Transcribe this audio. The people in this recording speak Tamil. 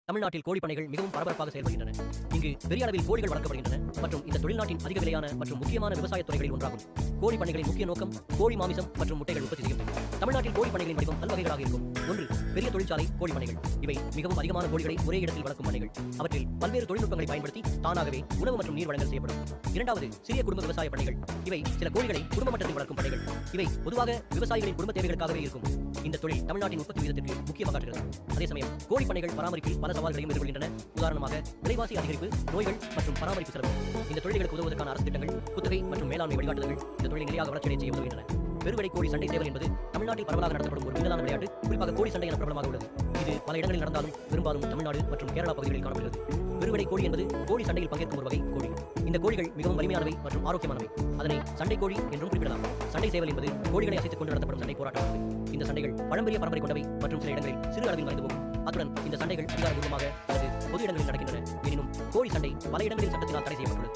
தமிழ்நாட்டில் கோழி பண்ணைகள் மிகவும் பரபரப்பாக செயல்படுகின்றன. இங்கு பெரிய அளவில் கோழிகள் வளர்க்கப்படுகின்றன மற்றும் இந்த தொழில்நாட்டின் அதிக விலையான மற்றும் முக்கியமான விவசாய துறைகளில் ஒன்றாகும். கோழி பண்ணைகளின் முக்கிய நோக்கம் கோழி மாமிசம் மற்றும் முட்டைகள் உற்பத்தி செய்யும். தமிழ்நாட்டில் கோழி பண்ணைகளின் வடிவம் பல்வகைகளாக இருக்கும். ஒன்று, பெரிய தொழிற்சாலை கோழி பண்ணைகள். இவை மிகவும் அதிகமான கோழிகளை ஒரே இடத்தில் வளர்க்கும் பண்ணைகள். அவற்றில் பல்வேறு தொழில்நுட்பங்களை பயன்படுத்தி தானாகவே உணவு மற்றும் நீர் வழங்கல் செய்யப்படும். இரண்டாவது, சிறிய குடும்ப விவசாய பண்ணைகள். இவை சில கோழிகளை குடும்ப மட்டத்தில் வளர்க்கும் பண்ணைகள். இவை பொதுவாக விவசாயிகளின் குடும்ப தேவைகளுக்காகவே இருக்கும். இந்த தொழில் தமிழ்நாட்டின் உற்பத்தி வீதத்திற்கு முக்கிய பங்காற்றுகிறது. அதே சமயம் கோழி பண்ணைகள் பராமரிப்பில் பல சவால்களையும் எதிர்கொள்கின்றன. உதாரணமாக விலைவாசி அதிகரிப்பு, நோய்கள் மற்றும் பராமரிப்பு செலவு. இந்த தொழில்களுக்கு உதவுவதற்கான அரசு திட்டங்கள், குத்தகை மற்றும் மேலாண்மை வழிகாட்டுதல்கள் இந்த தொழிலை நிலையாக வளர்ச்சியடைய செய்ய உதவுகின்றன. பெருவெடை கோழி சண்டை சேவல் என்பது தமிழ்நாட்டில் பரவலாக நடத்தப்படும் ஒரு விருதான விளையாட்டு. குறிப்பாக கோழி சண்டை என பிரபலமாக உள்ளது. இது பல இடங்களில் நடந்தாலும் பெரும்பாலும் தமிழ்நாடு மற்றும் கேரளா பகுதிகளில் காணப்படுகிறது. பெருவெடை கோழி என்பது கோழி சண்டையில் பங்கேற்கும் ஒரு வகை கோழி. இந்த கோழிகள் மிகவும் வலிமையானவை மற்றும் ஆரோக்கியமானவை. அதனை சண்டை கோழி என்றும் குறிப்பிடலாம். சண்டை சேவல் என்பது கோழிகளை அசைத்துக் கொண்டு நடத்தப்படும் சண்டை போராட்டமாகும். இந்த சண்டைகள் பழம்பெரிய பரம்பரை கொண்டவை மற்றும் சில இடங்களில் சிறு அளவில் மறைந்து போகும். அத்துடன் இந்த சண்டைகள் அதிகாரப்பூர்வமாக அல்லது பொது இடங்களில் நடக்கின்றன. எனினும் கோழி சண்டை பல இடங்களில் சட்டத்தினால் தடை செய்யப்பட்டுள்ளது.